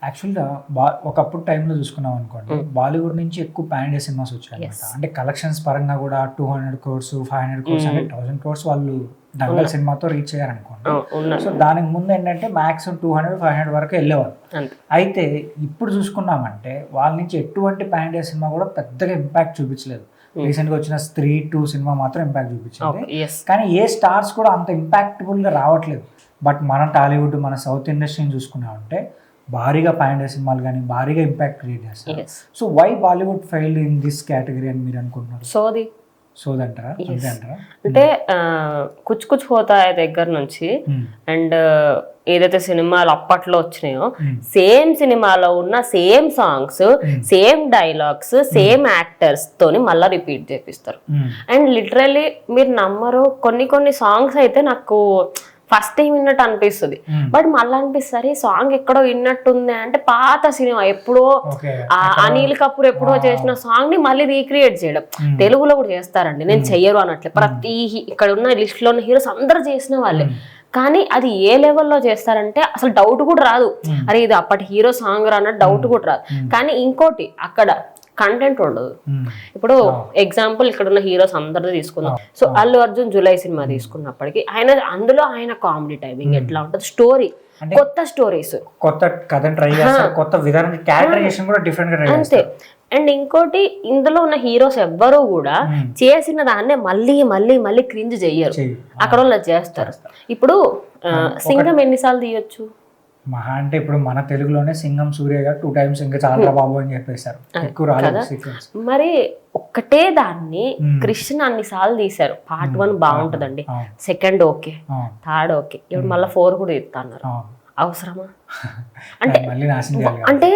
యాక్చువల్గా ఒకప్పుడు టైంలో చూసుకున్నాం అనుకోండి, బాలీవుడ్ నుంచి ఎక్కువ పాన్ ఇండియా సినిమాస్ వచ్చాయి అనమాట. అంటే కలెక్షన్స్ పరంగా కూడా 200 crores 500 crores అంటే 1000 crores వాళ్ళు దంగల్ సినిమాతో రీచ్ అయ్యారనుకోండి. సో దానికి ముందు ఏంటంటే మ్యాక్సిమం 200-500 వరకు వెళ్ళేవాళ్ళు. అయితే ఇప్పుడు చూసుకున్నామంటే వాళ్ళ నుంచి ఎటువంటి పాన్ ఇండియా సినిమా కూడా పెద్దగా ఇంపాక్ట్ చూపించలేదు. రీసెంట్గా వచ్చిన స్త్రీ 2 సినిమా మాత్రం ఇంపాక్ట్ చూపించింది, కానీ ఏ స్టార్స్ కూడా అంత ఇంపాక్టబుల్గా రావట్లేదు. బట్ మన టాలీవుడ్ మన సౌత్ ఇండస్ట్రీని చూసుకున్నామంటే భారీగా పాన్ ఇండియా సినిమాలు కానీ భారీగా ఇంపాక్ట్ క్రియేట్ చేస్తారు. So why Bollywood failed in this category అని మీరు అనుకుంటున్నారు? సోదంటారా? అంటే కుచ్ కుచ్ హోతా హై దగ్గర నుంచి అండ్ ఏదైతే సినిమాలు అప్పట్లో వచ్చినాయో సేమ్ సినిమాలో ఉన్న same songs same dialogues same actors తోని మళ్ళీ రిపీట్ చేపిస్తారు. అండ్ లిటరల్లీ మీరు నమ్మరు, కొన్ని సాంగ్స్ అయితే నాకు ఫస్ట్ టైం విన్నట్టు అనిపిస్తుంది, బట్ మళ్ళీ అనిపిస్తుంది ఈ సాంగ్ ఎక్కడో విన్నట్టుంది అంటే పాత సినిమా ఎప్పుడో అనిల్ కపూర్ ఎప్పుడో చేసిన సాంగ్ ని మళ్ళీ రీక్రియేట్ చేయడం. తెలుగులో కూడా చేస్తారండి, నేను చెయ్యరు అనట్లే. ప్రతి ఇక్కడ ఉన్న లిస్ట్ లో ఉన్న హీరోస్ అందరు చేసిన వాళ్ళే, కానీ అది ఏ లెవెల్లో చేస్తారంటే అసలు డౌట్ కూడా రాదు, అరే ఇది అప్పటి హీరో సాంగ్ అన్నట్టు డౌట్ కూడా రాదు. కానీ ఇంకోటి అక్కడ కంటెంట్ ఉండదు. ఇప్పుడు ఎగ్జాంపుల్ ఇక్కడ ఉన్న హీరోస్ అందరిది తీసుకుందాం. సో అల్లు అర్జున్ జులై సినిమా తీసుకున్నప్పటికీ అందులో ఆయన కామెడీ టైమింగ్ ఎట్లా ఉంటుంది, స్టోరీ కొత్త స్టోరీస్, కొత్త కథ ట్రై చేస్తారు, కొత్త విధానం క్యారెక్టరైజేషన్ కూడా డిఫరెంట్ గా ట్రై చేస్తారు. అండ్ ఇంకోటి ఇందులో ఉన్న హీరోస్ ఎవ్వరూ కూడా చేసిన దాన్నే మళ్ళీ మళ్ళీ మళ్ళీ క్రింజ్ చెయ్యరు, అక్కడ వాళ్ళు చేస్తారు. ఇప్పుడు సింగం ఎన్నిసార్లు తీయొచ్చు మహా అంటే ఇప్పుడు మన తెలుగులోనే సింగం సూర్య గారు 2 times ఇంకా చాలా బాబు అని చెప్పేశారు, ఎక్కువ రాలేదు సీక్వెన్స్. మరి ఒక్కటే దాన్ని కృష్ణ అన్నిసార్లు తీశారు. పార్ట్ 1 బాగుంటదండి, సెకండ్ ఓకే, థర్డ్ ఓకే, ఇప్పుడు మళ్ళీ 4 కూడా తీస్తున్నారు. అవసరమా? అంటే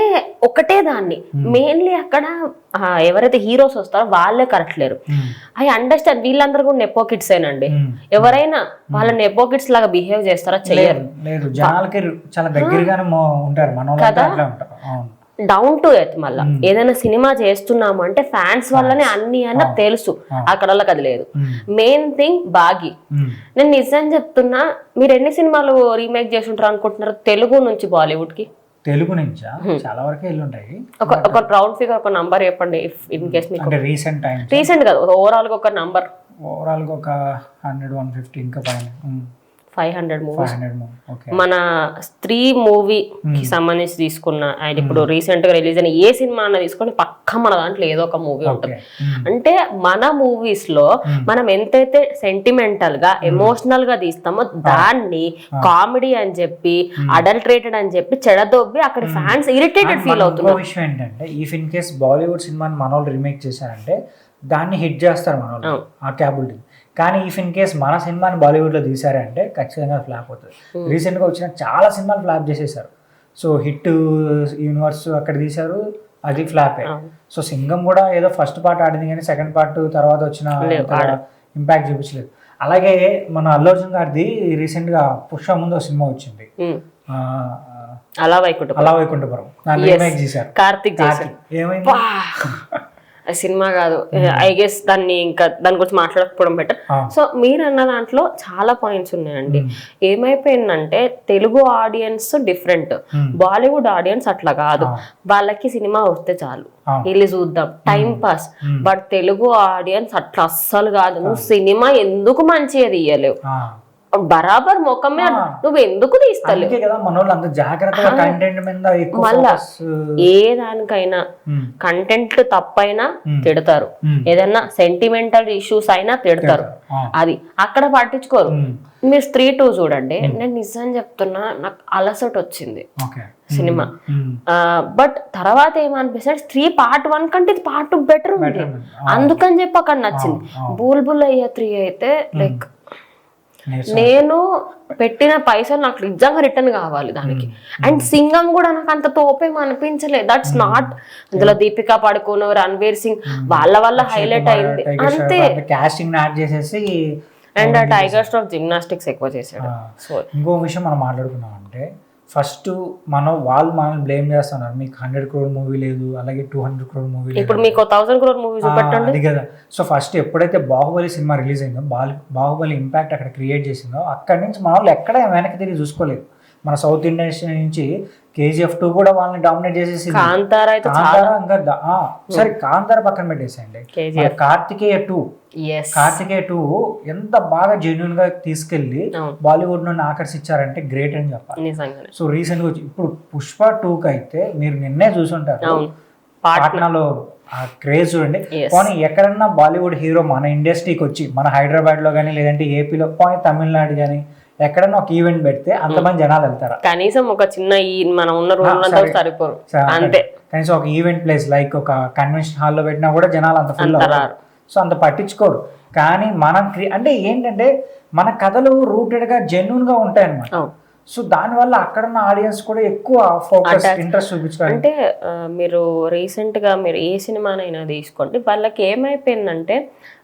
ఒకటే దాన్ని మెయిన్లీ అక్కడ ఎవరైతే హీరోస్ వస్తారో వాళ్ళే కరెక్ట్ లేరు. ఐ అండర్స్టాండ్, వీళ్ళందరూ కూడా నెపో కిడ్స్ ఏనండి. ఎవరైనా వాళ్ళ నెపో కిడ్స్ లాగా బిహేవ్ చేస్తారా? చెయ్యరు. కదా, డౌన్ టు ఎర్త్. మళ్ళా ఏదైనా సినిమా చేస్తున్నాము అంటే ఫ్యాన్స్ వల్లనే అన్ని అన్న తెలుసు, అక్కడ అది లేదు. మెయిన్ థింగ్ బాగి. నేను నిజం చెప్తున్నా, మీరు ఎన్ని సినిమాలు రీమేక్ చేసి ఉంటారు అనుకుంటున్నారు తెలుగు నుంచి బాలీవుడ్ కి? తెలుగు నుంచా? చాలా వరకు వెళ్ళుంటాయి. ఒక రౌండ్ ఫిగర్, ఒక నంబర్ చెప్పండి ఇన్ కేస్ మీకు. రీసెంట్ కదా, ఓవరాల్ గా ఒక నంబర్. ఓవరాల్ గా ఒక 100-150 ఇంకా 500 మూవీస్. మన స్త్రీ మూవీకి సంబంధించి తీసుకున్న ఆయన ఇప్పుడు రీసెంట్ గా రిలీజ్ అయిన ఏ సినిమా అన్న తీసుకొని పక్క మన దాంట్లో ఏదో ఒక మూవీ ఉంటుంది. అంటే మన మూవీస్ లో మనం ఎంతైతే సెంటిమెంటల్ గా ఎమోషనల్ గా తీస్తామో దాన్ని కామెడీ అని చెప్పి అడల్టరేటెడ్ అని చెప్పి చెడదొబ్బి అక్కడ ఫ్యాన్స్ ఇరిటేటెడ్ ఫీల్ అవుతున్నారు. విషయం ఏంటంటే ఇఫ్ ఇన్ కేస్ బాలీవుడ్ సినిమాని మన వాళ్ళు రీమేక్ చేశారంటే దాన్ని హిట్ చేస్తారు మన వాళ్ళు, ఆ క్యాబిలిటీ. కానీ ఇఫ్ ఇన్ కేస్ మన సినిమాని బాలీవుడ్లో తీసారంటే ఖచ్చితంగా ఫ్లాప్ అవుతుంది. రీసెంట్గా వచ్చిన చాలా సినిమాలు ఫ్లాప్ చేసేసారు. సో హిట్ యూనివర్స్ అక్కడ తీశారు, అది ఫ్లాప్. సో సింగం కూడా ఏదో ఫస్ట్ పార్ట్ ఆడింది కానీ సెకండ్ పార్ట్ తర్వాత వచ్చిన ఇంపాక్ట్ చూపించలేదు. అలాగే మన అల్లు అర్జున్ గారిది రీసెంట్గా పుష్ప ముందు సినిమా వచ్చింది, అలా వైకుంఠపురం, దాన్ని రీమేక్ చేశారు. కార్తిక్ ఏమైంది? సినిమా కాదు, ఐ గెస్ దాన్ని ఇంకా దాని గురించి మాట్లాడకపోవడం బెటర్. సో మీరు అన్న దాంట్లో చాలా పాయింట్స్ ఉన్నాయండి. ఏమైపోయిందంటే Telugu audience different, Bollywood audience అట్లా కాదు. వాళ్ళకి సినిమా వస్తే చాలు వెళ్ళి చూద్దాం, time pass. But Telugu audience అట్లా అస్సలు కాదు. నువ్వు సినిమా ఎందుకు మంచిగా తీయలేవు, బరాబర్ ముఖం మీద నువ్వు ఎందుకు తీస్తలేవు? మళ్ళా ఏ దానికైనా కంటెంట్ తప్పైనా తిడతారు, ఏదైనా సెంటిమెంటల్ ఇష్యూస్ అయినా తిడతారు, అది అక్కడ పట్టించుకోరు. మీరు స్త్రీ 2 చూడండి, నేను నిజం చెప్తున్నా, నాకు అలసట వచ్చింది సినిమా. బట్ తర్వాత ఏమనిపిస్తుంది, స్త్రీ పార్ట్ 1 కంటే ఇది పార్ట్ 2 బెటర్ ఉంది, అందుకని చెప్పి అక్కడ నచ్చింది. బుల్బుల్ అయ్యే 3 అయితే లైక్ నేను పెట్టిన పైసలు నాకు నిజంగా రిటర్న్ కావాలి దానికి. అండ్ సింగం కూడా నాకు అంత తోపేం అనిపించలేదు. దట్స్ నాట్, అందులో దీపికా పడుకోన్, రణ్వీర్ సింగ్ వాళ్ళ వల్ల హైలైట్ అయింది అంతే. అండ్ టైగర్ ష్రాఫ్ జిమ్నాస్టిక్స్ ఎక్కువ చేశాడు. సో ఇంకో విషయం మనం మాట్లాడుకున్నాం అంటే, ఫస్ట్ వాళ్ళు మనల్ని బ్లేమ్ చేస్తున్నారు, మీకు 100 crore మూవీ లేదు, అలాగే 200 crore మూవీ లేదు, ఇప్పుడు మీకు 1000 crore మూవీ చూపెట్టండి. అది కదా. సో ఫస్ట్ ఎప్పుడైతే బాహుబలి సినిమా రిలీజ్ అయిందో, బాహుబలి ఇంపాక్ట్ అక్కడ క్రియేట్ చేసిందో, అక్కడి నుంచి మన వాళ్ళు ఎక్కడ వెనక్కి తిరిగి చూసుకోలేదు. మన సౌత్ ఇండియన్ నుంచి KGF 2 కూడా వాళ్ళని డామినేట్ చేసేసి కాంతారా అయితే సరే కాంతార పక్కన పెట్టేసేయండి, కార్తికేయ 2 కార్తికేయ 2 ఎంత బాగా జెన్యున్ గా తీసుకెళ్లి బాలీవుడ్ నుండి ఆకర్షించారంటే గ్రేట్ అని చెప్పాలి. సో రీసెంట్ గా ఇప్పుడు పుష్ప 2 కి అయితే మీరు నిన్నే చూసుంటారు పాట్నాలో ఆ క్రేజ్ చూడండి. పోనీ ఎక్కడన్నా బాలీవుడ్ హీరో మన ఇండస్ట్రీకి వచ్చి మన హైదరాబాద్ లో కానీ లేదంటే ఏపీలో పోనీ తమిళనాడు కానీ ఎక్కడన్నా ఒక ఈవెంట్ పెడితే అంతమంది జనాలు వెళ్తారా? కనీసం ఒక చిన్న మనం ఉన్న రోజులంతా సరిపోరు అంతే. కనీసం ఒక ఈవెంట్ ప్లేస్ లైక్ ఒక కన్వెన్షన్ హాల్లో పెట్టినా కూడా జనాలు అంత ఫుల్ అవుతారు. సో అంత పట్టించుకోరు. కానీ మనం అంటే ఏంటంటే మన కథలు రూటెడ్ గా జెన్యున్ గా ఉంటాయి అన్నమాట. సో దానివల్ల అక్కడ ఉన్న ఆడియన్స్ కూడా ఎక్కువ ఫోకస్ ఇంట్రెస్ట్ చూపించారు. అంటే మీరు రీసెంట్ గా మీరు ఏ సినిమానైనా తీసుకోండి, వాళ్ళకి ఏమైపోయిందంటే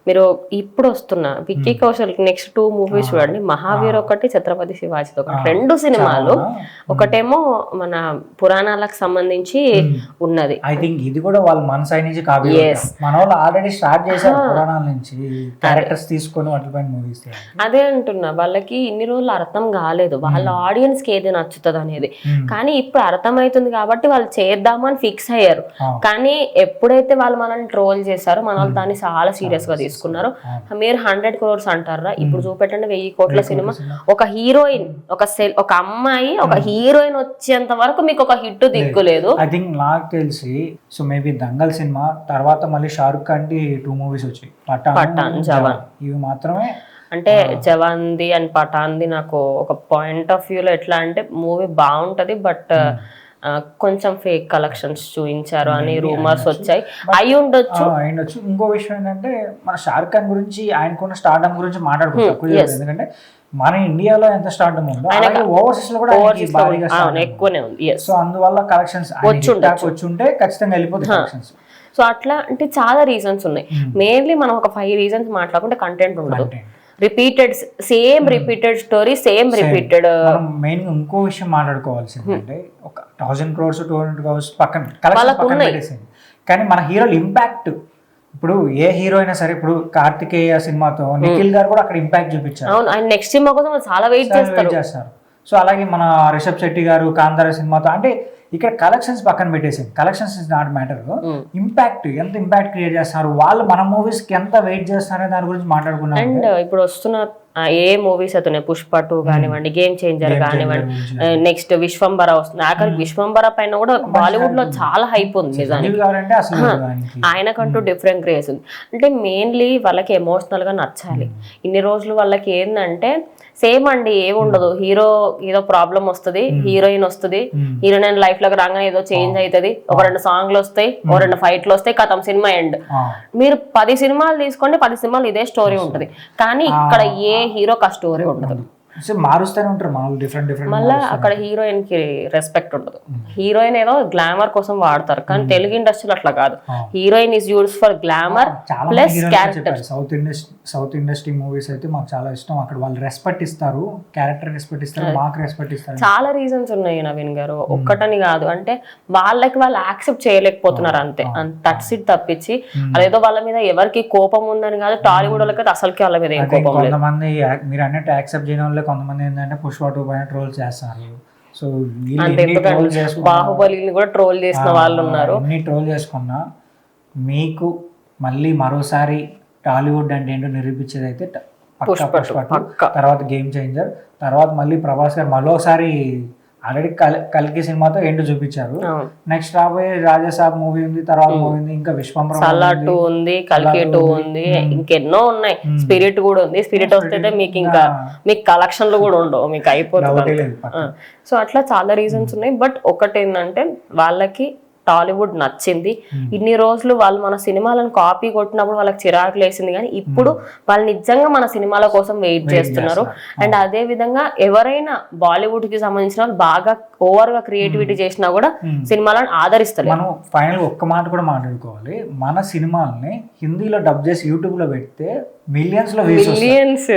మీరు ఇప్పుడు వస్తున్న విక్కీ కౌశల్ నెక్స్ట్ 2 మూవీస్ చూడండి, మహావీర్ ఒకటి, ఛత్రపతి శివాజీ ఒకటి, 2 సినిమాలు. ఒకటేమో మన పురాణాలకు సంబంధించి ఉన్నది. ఐ థింక్ ఇది కూడా వాళ్ళు మన సైడ్ నుంచి కాపీ, మన వాళ్ళు ఆల్రెడీ స్టార్ట్ చేశారు పురాణాల నుంచి క్యారెక్టర్స్ తీసుకొని వాటిపైన మూవీస్. అదే అంటున్నా, వాళ్ళకి ఇన్ని రోజులు అర్థం కాలేదు వాళ్ళ ఆడియన్స్ కి ఏది నచ్చుతుంది అనేది. కానీ ఇప్పుడు అర్థమవుతుంది కాబట్టి వాళ్ళు చేద్దామని ఫిక్స్ అయ్యారు. కానీ ఎప్పుడైతే వాళ్ళు మనల్ని ట్రోల్ చేశారో మన వాళ్ళు దాన్ని చాలా సీరియస్ గా తీసుకున్నారు. మీరు 100 crores అంటారా, ఇప్పుడు చూపెట్టండి 1000 కోట్ల సినిమా. ఒక హీరోయిన్ ఒక అమ్మాయి ఒక హీరోయిన్ వచ్చేంత వరకు మీకు ఒక హిట్ దిక్కులేదు. ఐ థింక్ నాకు తెలిసి సో మేబీ దంగల్ సినిమా తర్వాత మళ్ళీ షారుఖ్ ఖాన్ కి 2 మూవీస్ వచ్చాయి, పఠాన్, జవాన్. ఇవి మాత్రమే. అంటే జవాన్ది అండ్ పఠాన్ది నాకు ఒక పాయింట్ ఆఫ్ వ్యూలో ఎట్లా అంటే మూవీ బాగుంటది బట్ కొంచెం ఫేక్ కలెక్షన్స్ చూపించారు అని రూమర్స్ వచ్చాయి. అయి ఉండొచ్చు. ఇంకో విషయం ఏంటంటే మన షారుఖ్ ఖాన్ గురించి ఆయనకున్న స్టార్డమ్ గురించి మాట్లాడుకుంటాం. ఎందుకంటే మన ఇండియాలో ఎంత స్టార్డమ్ ఉందో ఓవర్సీస్ లో కూడా ఎక్కువనే ఉంది. సో అందువల్ల కలెక్షన్స్ వచ్చి ఉంటే ఖచ్చితంగా వెళ్ళిపోతాయి కలెక్షన్స్. సో అట్లా అంటే చాలా రీజన్స్ ఉన్నాయి. మెయిన్లీ మనం ఒక 5 రీజన్స్ మాట్లాడుకుంటే కంటెంట్ ఉండదు. Repeated story same repeated. Main ఇంకో విషయం మాట్లాడుకోవాల్సింది అంటే ఒక 1000 crores 200 crores పక్కన కలెక్షన్, కానీ మన హీరోలు ఇంపాక్ట్. ఇప్పుడు ఏ హీరో అయినా సరే, ఇప్పుడు కార్తికేయ సినిమాతో నిఖిల్ గారు కూడా అక్కడ ఇంపాక్ట్ చూపించారు. ఆయన నెక్స్ట్ సినిమా కోసం చాలా వెయిట్ చేస్తారు. సో అలాగే మన రిషబ్ శెట్టి గారు కాంతార సినిమాతో, అంటే ఇక్కడ కలెక్షన్స్ పక్కన పెట్టేసి collections is not matter, impact ఎంత ఇంపాక్ట్ క్రియేట్ చేస్తున్నారు వాళ్ళు మన మూవీస్ కి ఎంత వెయిట్ చేస్తున్నారో దాని గురించి మాట్లాడుకున్నాం. అండ్ ఇప్పుడు వస్తున్న ఏ మూవీస్ అవుతున్నాయి, పుష్ప 2 కానివ్వండి, గేమ్ చేంజర్ కానివ్వండి, నెక్స్ట్ విశ్వంబర వస్తుంది. ఆఖరికి విశ్వంబర పైన కూడా బాలీవుడ్ లో చాలా హైప్ ఉంది నిజానికి. ఆయనకంటూ డిఫరెంట్ క్రేజ్ ఉంది. అంటే మెయిన్లీ వాళ్ళకి ఎమోషనల్ గా నచ్చాలి. ఇన్ని రోజులు వాళ్ళకి ఏంటంటే సేమ్ అండి, ఏముండదు, హీరో ఏదో ప్రాబ్లం వస్తుంది, హీరోయిన్ వస్తుంది, హీరోయిన్ లైఫ్ లోకి రాగానే ఏదో చేంజ్ అవుతుంది, ఒక 2 సాంగ్లు వస్తాయి, ఒక 2 ఫైట్లు వస్తాయి, కథం సినిమా ఎండ్. మీరు 10 సినిమాలు తీసుకోండి, 10 సినిమాలు ఇదే స్టోరీ ఉంటుంది. కానీ ఇక్కడ ఏ హీరోకి ఆ స్టోరీ ఉండదు. మారుస్తూనే ఉంటారు డిఫరెంట్. మళ్ళీ అక్కడ హీరోయిన్ కి రెస్పెక్ట్ ఉండదు. హీరోయిన్ ఏదో గ్లామర్ కోసం వాడతారు, కానీ తెలుగు ఇండస్ట్రీలో అట్లా కాదు. Heroine is used for glamour plus character. South industry movies అయితే మాకు చాలా ఇష్టం. అక్కడ వాళ్ళు రెస్పెక్ట్ ఇస్తారు, క్యారెక్టర్ రెస్పెక్ట్ ఇస్తారు, మాకు రెస్పెక్ట్ ఇస్తారు. చాలా రీజన్స్ ఉన్నాయి నవీన్ గారు, ఒక్కటని కాదు. అంటే వాళ్ళకి వాళ్ళు యాక్సెప్ట్ చేయలేకపోతున్నారు అంతే, తట్సిట్ తప్పించి. అదేదో వాళ్ళ మీద ఎవరికి కోపం ఉందని కాదు, టాలీవుడ్ వాళ్ళకి అసలుకి వాళ్ళ మీద ఏం కోపం లేదు. కొంతమంది మీరు అన్నట్టు యాక్సెప్ట్ చేయడం కొంతమంది ఏంటంటే పుష్ప 2 పైన ట్రోల్ చేస్తారు. సో బాహుబలిని కూడా ట్రోల్ చేసిన వాళ్ళు ఉన్నారు. అన్ని ట్రోల్ చేసుకున్నా మీకు మళ్ళీ మరోసారి టాలీవుడ్ అంటే ఏంటో నిరూపించేది అయితే పుష్ప 2, తర్వాత గేమ్ చేంజర్, తర్వాత మళ్ళీ ప్రభాస్ గారు మరోసారి ఆల్రెడీ కల్కి సినిమాతో ఎండ్ చూపించారు. నెక్స్ట్ రాబోయే రాజాసాబ్ మూవీ ఉంది, తర్వాత మూవీ ఉంది, ఇంకా విశ్వంబర ఉంది, కల్కి 2 ఉంది, ఇంకెన్నో ఉన్నాయి. స్పిరిట్ కూడా ఉంది. స్పిరిట్ వస్తే మీకు ఇంకా మీకు కలెక్షన్లు కూడా ఉండవు, మీకు అయిపోతుంది. సో అట్లా చాలా రీజన్స్ ఉన్నాయి. బట్ ఒకటి ఏంటంటే వాళ్ళకి టాలీవుడ్ నచ్చింది. ఇన్ని రోజులు వాళ్ళు మన సినిమాలను కాపీ కొట్టినప్పుడు వాళ్ళకి చిరాకు లేసింది, కానీ ఇప్పుడు వాళ్ళు నిజంగా మన సినిమాల కోసం వెయిట్ చేస్తున్నారు. అండ్ అదే విధంగా ఎవరైనా బాలీవుడ్ కి సంబంధించిన వాళ్ళు బాగా ఓవర్ గా క్రియేటివిటీ చేసినా కూడా సినిమాలను ఆదరిస్తారు. మనం ఫైనల్ ఒక్క మాట కూడా మాట్లాడుకోవాలి, మన సినిమాలని హిందీలో డబ్ చేసి యూట్యూబ్ లో పెడితే మిలియన్స్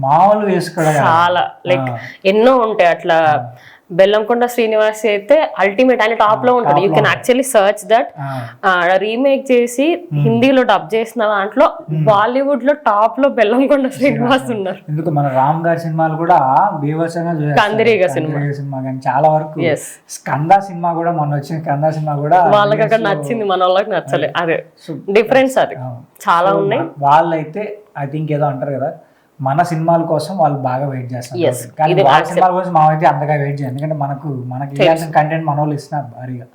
మామూలు వేసుకోవడం చాలా లైక్ ఎన్నో ఉంటాయి అట్లా. బెల్లంకొండ శ్రీనివాస్ అయితే అల్టిమేట్ ఆయన టాప్ లో ఉంటాడు. You can actually search that. Remake చేసి హిందీలో డబ్ చేసిన దాంట్లో బాలీవుడ్ లో టాప్ లో బెల్లంకొండ శ్రీనివాస్ ఉన్నారు. ఎందుకు మన రామ్ గారి సినిమాలు కూడా బీభత్సంగా చూసేస్తారు. కందిరీగ సినిమా కానీ చాలా వరకు స్కంద సినిమా కూడా మొన్న వచ్చిన స్కంద సినిమా కూడా వాళ్ళకి అక్కడ నచ్చింది, మన వాళ్ళకి నచ్చలేదు. అదే డిఫరెన్స్, అది చాలా ఉన్నాయి. వాళ్ళైతే ఐ థింక్ ఏదో అంటారు కదా, మన సినిమాల కోసం వాళ్ళు బాగా వెయిట్ చేస్తారు. కానీ వాళ్ళ సినిమాల కోసం మనమైతే అంతగా వెయిట్ చేయాలి, ఎందుకంటే మనకి ఇవ్వాల్సిన కంటెంట్ మన వాళ్ళు ఇస్తున్నారు భారీగా.